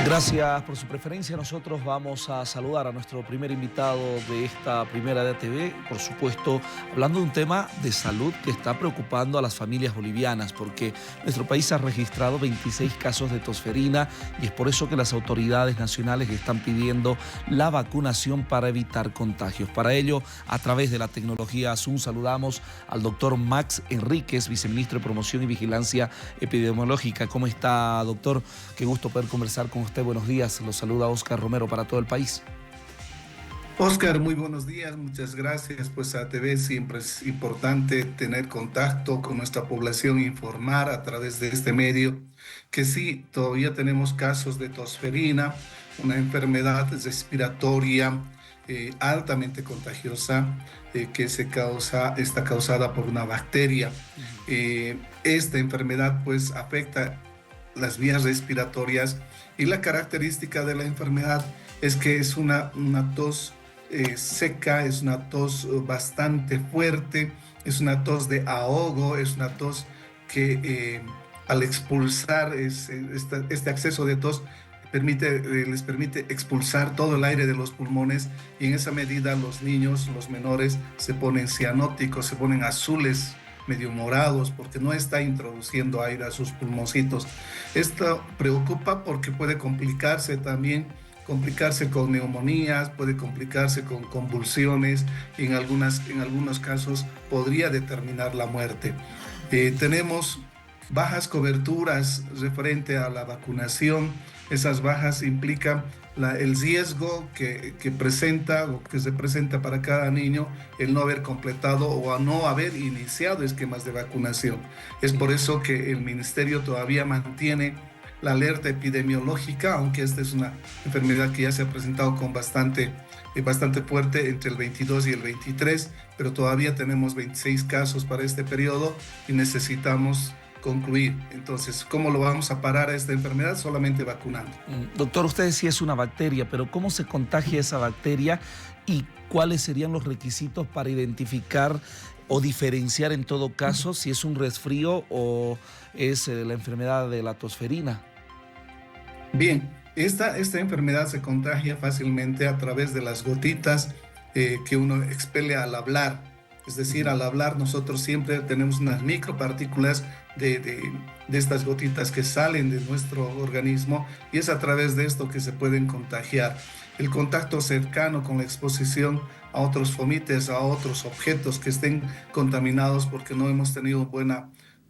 Gracias por su preferencia. Nosotros vamos a saludar a nuestro primer invitado de esta primera de ATV, por supuesto, hablando de un tema de salud que está preocupando a las familias bolivianas, porque nuestro país ha registrado 26 casos de tosferina y es por eso que las autoridades nacionales están pidiendo la vacunación para evitar contagios. Para ello, a través de la tecnología Zoom, saludamos al doctor Max Enríquez, viceministro de Promoción y Vigilancia Epidemiológica. ¿Cómo está, doctor? Qué gusto poder conversar con usted. Buenos días, los saluda Oscar Romero para todo el país. Oscar, muy buenos días, muchas gracias. Pues ATV siempre es importante tener contacto con nuestra población, informar a través de este medio que sí, todavía tenemos casos de tosferina, una enfermedad respiratoria altamente contagiosa que está causada por una bacteria. Esta enfermedad pues afecta las vías respiratorias y la característica de la enfermedad es que es una tos seca, es una tos bastante fuerte, es una tos de ahogo, es una tos que al expulsar este acceso de tos les permite expulsar todo el aire de los pulmones y en esa medida los niños, los menores se ponen cianóticos, se ponen azules, medio morados, porque no está introduciendo aire a sus pulmoncitos. Esto preocupa porque puede complicarse con neumonías, puede complicarse con convulsiones y en algunos casos podría determinar la muerte. Tenemos bajas coberturas referente a la vacunación. Esas bajas implican el riesgo que presenta o que se presenta para cada niño el no haber completado o a no haber iniciado esquemas de vacunación. Es por eso que el ministerio todavía mantiene la alerta epidemiológica, aunque esta es una enfermedad que ya se ha presentado con bastante fuerte entre el 22 y el 23, pero todavía tenemos 26 casos para este periodo y necesitamos concluir. Entonces, ¿cómo lo vamos a parar a esta enfermedad? Solamente vacunando. Doctor, usted decía es una bacteria, pero ¿cómo se contagia esa bacteria y cuáles serían los requisitos para identificar o diferenciar en todo caso si es un resfrío o es la enfermedad de la tosferina? Bien, esta enfermedad se contagia fácilmente a través de las gotitas que uno expele al hablar. Es decir, al hablar nosotros siempre tenemos unas micropartículas de estas gotitas que salen de nuestro organismo y es a través de esto que se pueden contagiar. El contacto cercano con la exposición a otros fomites, a otros objetos que estén contaminados porque no hemos tenido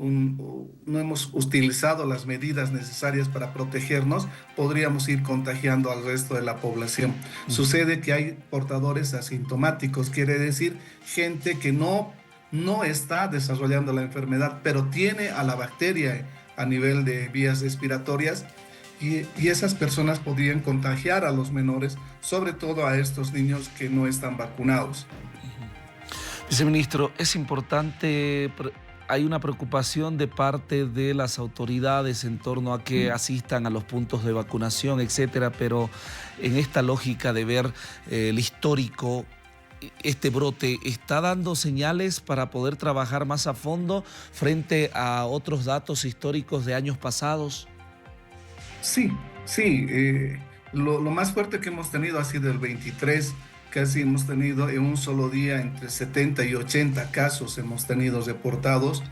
no hemos utilizado las medidas necesarias para protegernos, podríamos ir contagiando al resto de la población. Sucede que hay portadores asintomáticos, quiere decir gente que no está desarrollando la enfermedad, pero tiene a la bacteria a nivel de vías respiratorias y esas personas podrían contagiar a los menores, sobre todo a estos niños que no están vacunados. Viceministro, es importante. Hay una preocupación de parte de las autoridades en torno a que asistan a los puntos de vacunación, etcétera, pero en esta lógica de ver el histórico, este brote ¿está dando señales para poder trabajar más a fondo frente a otros datos históricos de años pasados? Sí, sí. Lo más fuerte que hemos tenido ha sido el 23. Casi hemos tenido en un solo día entre 70 y 80 casos hemos tenido reportados.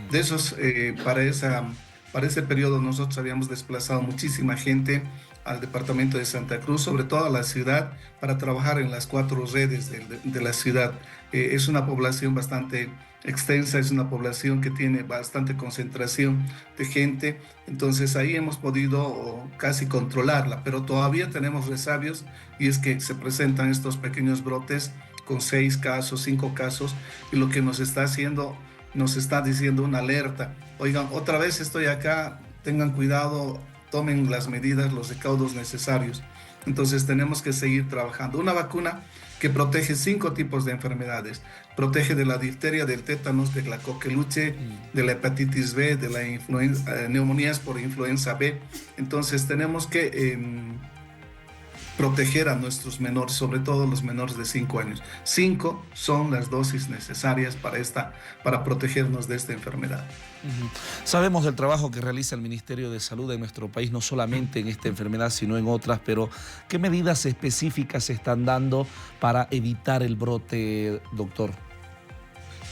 De esos, para ese periodo nosotros habíamos desplazado muchísima gente al departamento de Santa Cruz, sobre todo a la ciudad, para trabajar en las 4 redes de la ciudad. Es una población bastante extensa, es una población que tiene bastante concentración de gente, entonces ahí hemos podido casi controlarla, pero todavía tenemos resabios y es que se presentan estos pequeños brotes con 6 casos, 5 casos y lo que nos está diciendo una alerta. Oigan, otra vez estoy acá, tengan cuidado, tomen las medidas, los recaudos necesarios. Entonces tenemos que seguir trabajando. Una vacuna que protege 5 tipos de enfermedades. Protege de la difteria, del tétanos, de la coqueluche, de la hepatitis B, de la neumonías por influenza B. Entonces tenemos que proteger a nuestros menores, sobre todo los menores de 5 años. 5 son las dosis necesarias para protegernos de esta enfermedad. Sabemos del trabajo que realiza el Ministerio de Salud de nuestro país, no solamente en esta enfermedad, sino en otras, pero ¿qué medidas específicas se están dando para evitar el brote, doctor?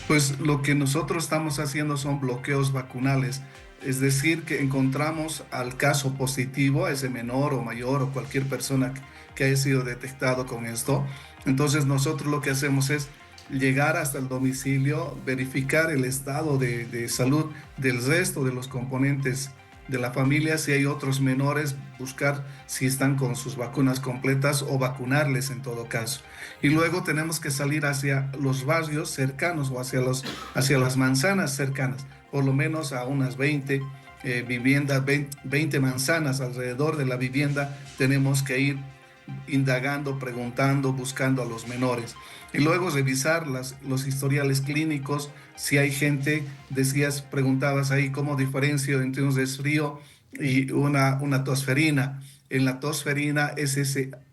Pues lo que nosotros estamos haciendo son bloqueos vacunales, es decir, que encontramos al caso positivo, a ese menor o mayor o cualquier persona que haya sido detectado con esto. Entonces nosotros lo que hacemos es llegar hasta el domicilio, verificar el estado de salud del resto de los componentes de la familia, si hay otros menores, buscar si están con sus vacunas completas o vacunarles en todo caso. Y luego tenemos que salir hacia los barrios cercanos o hacia las manzanas cercanas, por lo menos a unas 20 viviendas, 20 manzanas alrededor de la vivienda, tenemos que ir indagando, preguntando, buscando a los menores. Y luego revisar los historiales clínicos, si hay gente, preguntabas ahí cómo diferencio entre un resfrío y una tosferina. En la tosferina es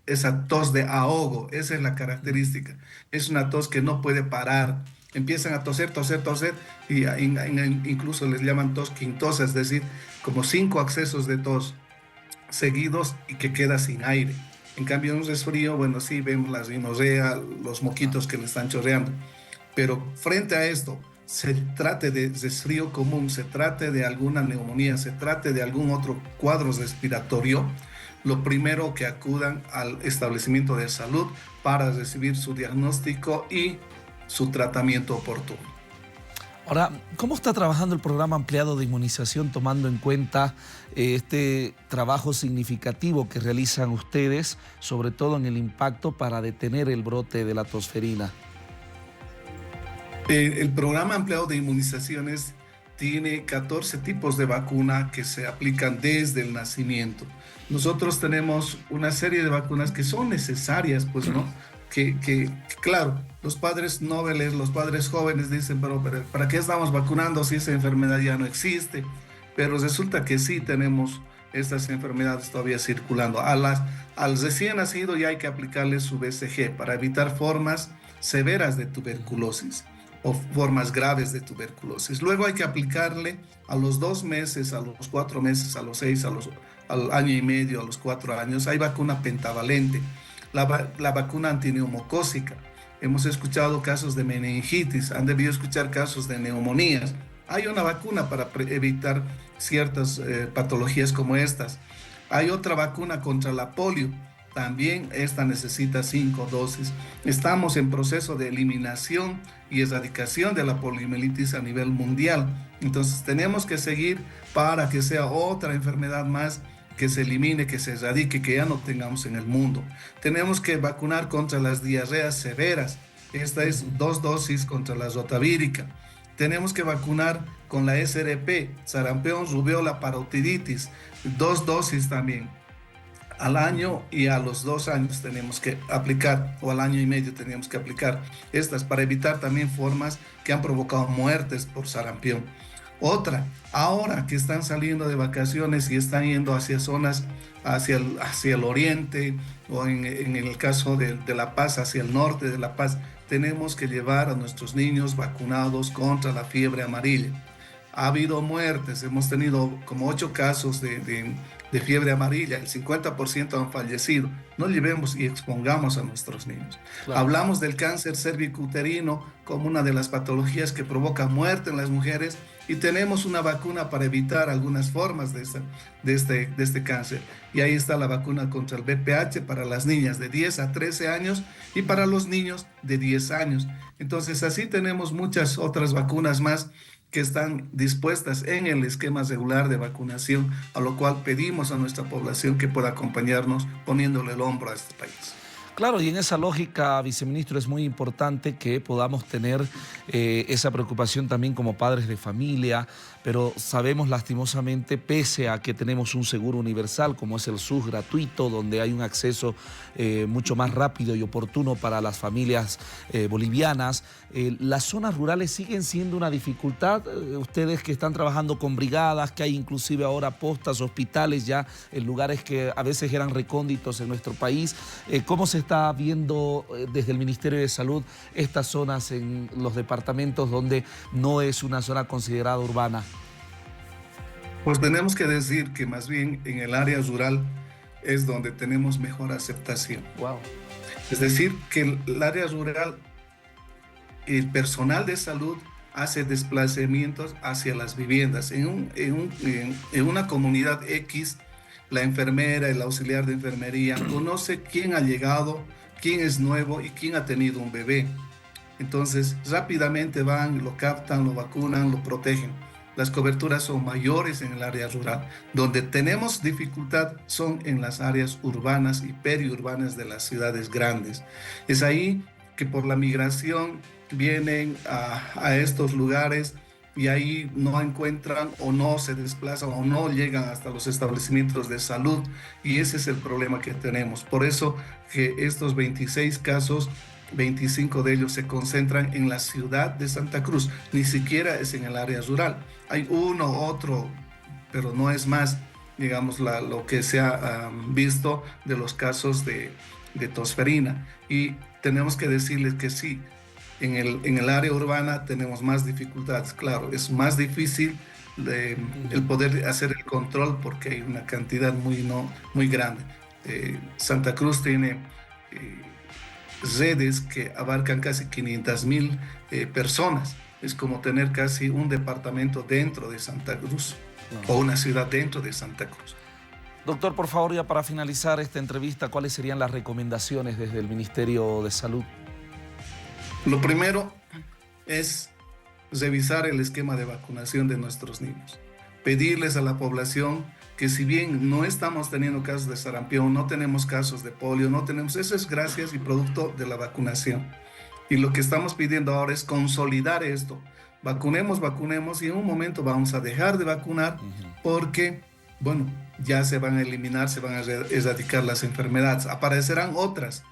esa tos de ahogo, esa es la característica. Es una tos que no puede parar. Empiezan a toser, toser, toser, y incluso les llaman tos quintosa, es decir, como 5 accesos de tos seguidos y que queda sin aire. En cambio, en un resfrío, bueno, sí vemos la rinorrea, los moquitos que le están chorreando. Pero frente a esto, se trate de resfrío común, se trate de alguna neumonía, se trate de algún otro cuadro respiratorio, lo primero que acudan al establecimiento de salud para recibir su diagnóstico y su tratamiento oportuno. Ahora, ¿cómo está trabajando el programa ampliado de inmunización tomando en cuenta este trabajo significativo que realizan ustedes, sobre todo en el impacto para detener el brote de la tosferina? El programa ampliado de inmunizaciones tiene 14 tipos de vacuna que se aplican desde el nacimiento. Nosotros tenemos una serie de vacunas que son necesarias, pues, ¿no? Claro, los padres nobles, los padres jóvenes dicen, pero ¿para qué estamos vacunando si esa enfermedad ya no existe? Pero resulta que sí tenemos estas enfermedades todavía circulando. Al recién nacido ya hay que aplicarle su BCG para evitar formas severas de tuberculosis o formas graves de tuberculosis. Luego hay que aplicarle a los 2 meses, a los 4 meses, a los 6, al año y medio, a los 4 años. Hay vacuna pentavalente. La vacuna antineumocócica. Hemos escuchado casos de meningitis, han debido escuchar casos de neumonías. Hay una vacuna para evitar ciertas patologías como estas. Hay otra vacuna contra la polio. También esta necesita 5 dosis. Estamos en proceso de eliminación y erradicación de la poliomielitis a nivel mundial. Entonces tenemos que seguir para que sea otra enfermedad más que se elimine, que se erradique, que ya no tengamos en el mundo. Tenemos que vacunar contra las diarreas severas. Esta es 2 dosis contra la rotavírica. Tenemos que vacunar con la SRP, sarampión, rubiola, parotiditis, 2 dosis también. Al año y a los 2 años tenemos que aplicar, o al año y medio tenemos que aplicar estas para evitar también formas que han provocado muertes por sarampión. Otra, ahora que están saliendo de vacaciones y están yendo hacia zonas, hacia el oriente o en el caso de La Paz, hacia el norte de La Paz, tenemos que llevar a nuestros niños vacunados contra la fiebre amarilla. Ha habido muertes, hemos tenido como 8 casos de fiebre amarilla, el 50% han fallecido. No llevemos y expongamos a nuestros niños. Claro. Hablamos del cáncer cervicuterino como una de las patologías que provoca muerte en las mujeres y tenemos una vacuna para evitar algunas formas de este cáncer. Y ahí está la vacuna contra el VPH para las niñas de 10 a 13 años y para los niños de 10 años. Entonces así tenemos muchas otras vacunas más que están dispuestas en el esquema regular de vacunación, a lo cual pedimos a nuestra población que pueda acompañarnos poniéndole el hombro a este país. Claro, y en esa lógica, viceministro, es muy importante que podamos tener esa preocupación también como padres de familia pero sabemos lastimosamente, pese a que tenemos un seguro universal como es el SUS gratuito, donde hay un acceso mucho más rápido y oportuno para las familias bolivianas, las zonas rurales siguen siendo una dificultad. Ustedes que están trabajando con brigadas, que hay inclusive ahora postas, hospitales ya en lugares que a veces eran recónditos en nuestro país, ¿cómo se está viendo desde el Ministerio de Salud estas zonas en los departamentos donde no es una zona considerada urbana? Pues tenemos que decir que más bien en el área rural es donde tenemos mejor aceptación. Wow. Es decir, que el área rural, el personal de salud hace desplazamientos hacia las viviendas. En una comunidad X, la enfermera, el auxiliar de enfermería conoce quién ha llegado, quién es nuevo y quién ha tenido un bebé. Entonces, rápidamente van, lo captan, lo vacunan, lo protegen. Las coberturas son mayores en el área rural. Donde tenemos dificultad son en las áreas urbanas y periurbanas de las ciudades grandes. Es ahí que por la migración vienen a estos lugares y ahí no encuentran o no se desplazan o no llegan hasta los establecimientos de salud, y ese es el problema que tenemos. Por eso que estos 26 casos, 25 de ellos se concentran en la ciudad de Santa Cruz, ni siquiera es en el área rural. Hay uno, otro, pero no es más, digamos, lo que se ha visto de los casos de tosferina. Y tenemos que decirles que sí, en el área urbana tenemos más dificultades. Claro, es más difícil el poder hacer el control porque hay una cantidad muy grande. Santa Cruz tiene redes que abarcan casi 500,000 personas. Es como tener casi un departamento dentro de Santa Cruz, o una ciudad dentro de Santa Cruz. Doctor, por favor, ya para finalizar esta entrevista, ¿cuáles serían las recomendaciones desde el Ministerio de Salud? Lo primero es revisar el esquema de vacunación de nuestros niños. Pedirles a la población que, si bien no estamos teniendo casos de sarampión, no tenemos casos de polio, no tenemos, eso es gracias y producto de la vacunación. Y lo que estamos pidiendo ahora es consolidar esto. Vacunemos y en un momento vamos a dejar de vacunar porque, bueno, ya se van a eliminar, se van a erradicar las enfermedades. Aparecerán otras,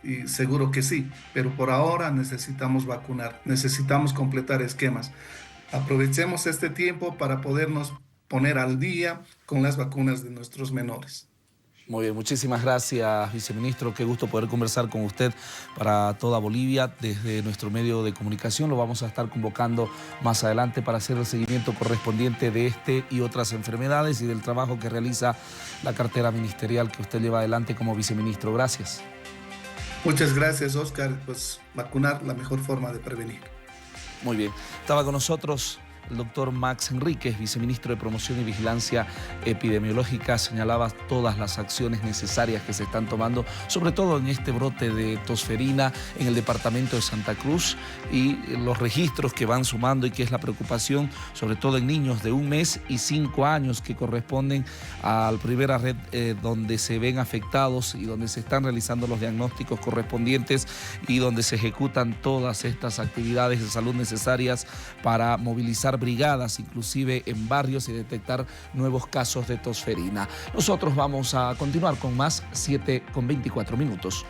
y seguro que sí, pero por ahora necesitamos vacunar, necesitamos completar esquemas. Aprovechemos este tiempo para podernos poner al día con las vacunas de nuestros menores. Muy bien, muchísimas gracias, viceministro. Qué gusto poder conversar con usted para toda Bolivia desde nuestro medio de comunicación. Lo vamos a estar convocando más adelante para hacer el seguimiento correspondiente de este y otras enfermedades y del trabajo que realiza la cartera ministerial que usted lleva adelante como viceministro. Gracias. Muchas gracias, Oscar. Pues vacunar, la mejor forma de prevenir. Muy bien. Estaba con nosotros el doctor Max Enríquez, viceministro de Promoción y Vigilancia Epidemiológica. Señalaba todas las acciones necesarias que se están tomando, sobre todo en este brote de tosferina en el departamento de Santa Cruz, y los registros que van sumando y que es la preocupación, sobre todo en niños de 1 mes y 5 años, que corresponden a la primera red donde se ven afectados y donde se están realizando los diagnósticos correspondientes y donde se ejecutan todas estas actividades de salud necesarias para movilizar brigadas, inclusive en barrios, y detectar nuevos casos de tosferina. Nosotros vamos a continuar con más 7:24 minutos.